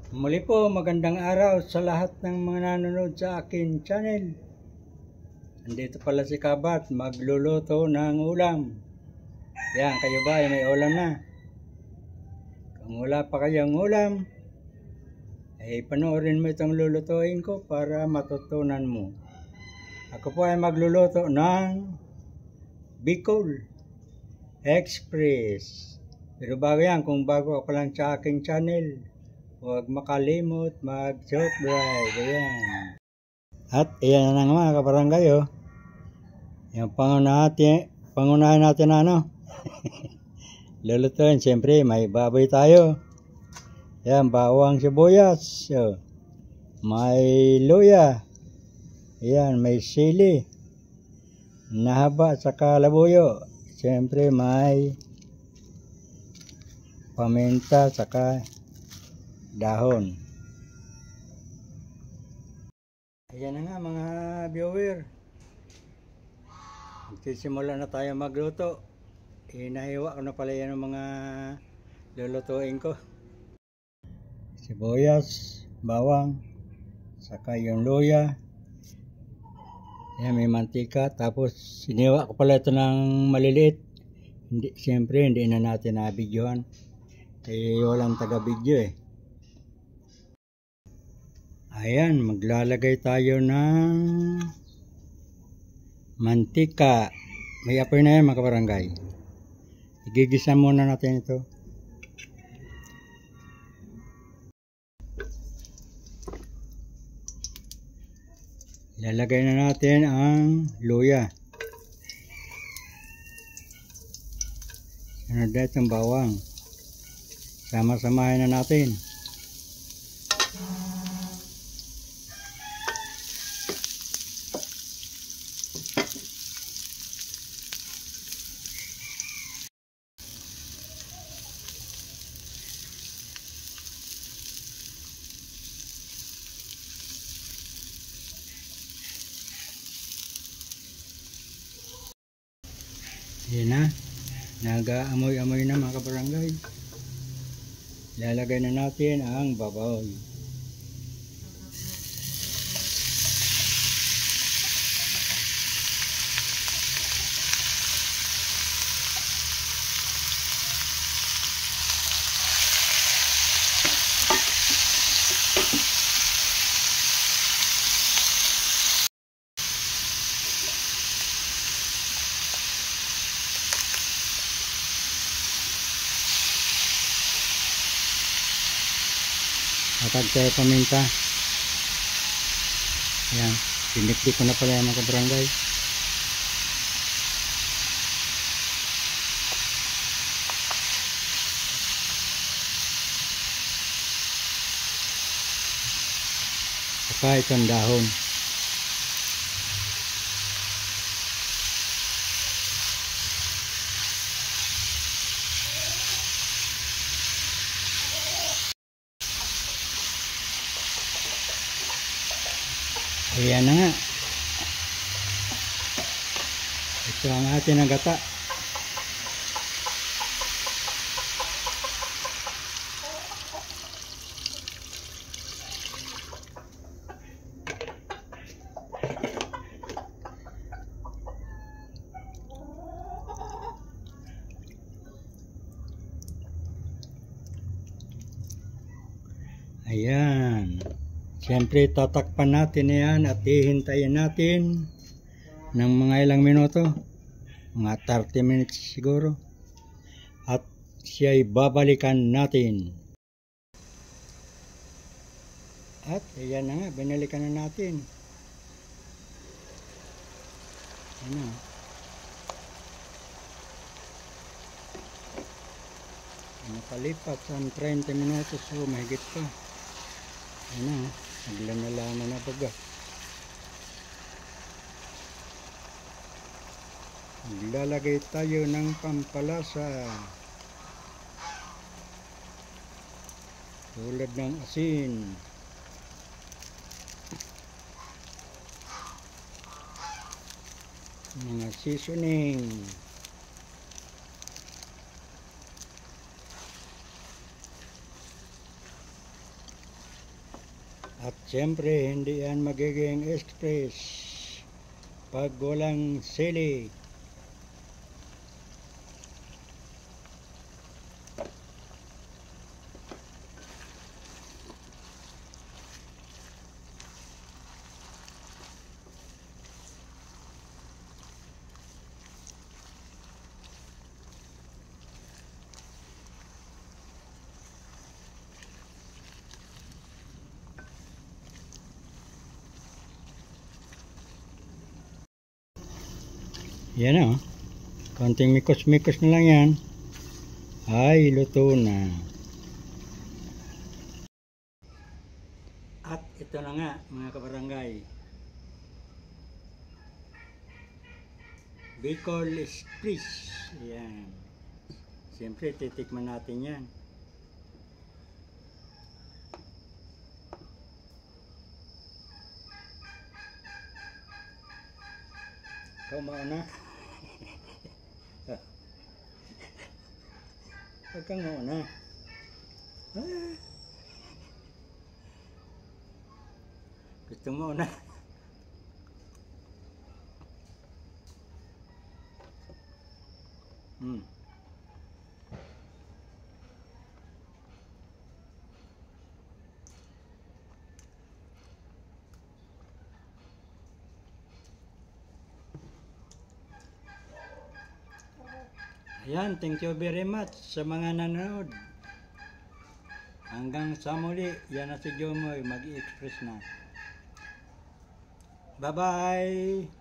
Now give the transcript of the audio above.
Muli po, magandang araw sa lahat ng mga nanonood sa akin channel. Andito pala si Kabat, magluluto ng ulam. Yan, kayo ba ay may ulam na? Kung wala pa kayong ulam, ay panoorin mo itong lulutuin ko para matutunan mo. Ako po ay magluluto ng Bicol Express. Pero bago yan, kung bago ka lang sa aking channel, huwag makalimot mag-subscribe. Ayan. At ayan na nga mga kabarangay, oh. Yung pangunahin natin na ano. Lulutuin, siyempre may baboy tayo. Ayan, bawang sibuyas. Oh. May luya. Ayan, may sili. Nahaba sa kalabuyo. Siyempre may paminta saka dahon. Ayan na nga mga viewer. Magsisimula na tayo magluto. Inahiwa ko na pala yan ng mga lulutuin ko. Sibuyas, bawang, saka yung luya. Ayan, may mantika. Tapos siniwa ko pala ito ng maliliit. Siyempre hindi na natin na-videohan. Kaya walang taga-video eh. Ayan, maglalagay tayo ng mantika. May apoy na yan mga kabarangay. Igigisa muna natin ito. Ilalagay na natin ang luya. Sunod na itong bawang. Sama-samahin na natin. Yan na, nag-aamoy-amoy na mga kabarangay. Ilalagay na natin ang baboy. Atag tayo paminta. Ayan, pinikdik ko na pala yung mga kabarangay. Saka itong dahon. Ayan na nga. Ito ang ating nagata. Ayan. Siyempre tatakpan natin yan at hihintayin natin ng mga ilang minuto, mga 30 minutes siguro, at siya'y babalikan natin. At ayan na nga, binalikan na natin. Ano, nakalipat ang 30 minutos o mahigit pa. Ano, naglanalaman na baga. Maglalagay tayo ng pampalasa. Tulad ng asin. Mga seasoning. At siyempre, hindi yan magiging express pag walang sili. Yan o. Konting mikos-mikos na lang yan. Ay, luto na. At ito na nga mga kabarangay. Bicol Express. Yan. Siyempre, titikman natin yan. Ikaw mauna. Huwag kang mauna. Gusto mo na. Ayan, thank you very much sa mga nanonood. Hanggang sa muli, yan na si Jomoy, mag-i-express na. Bye-bye!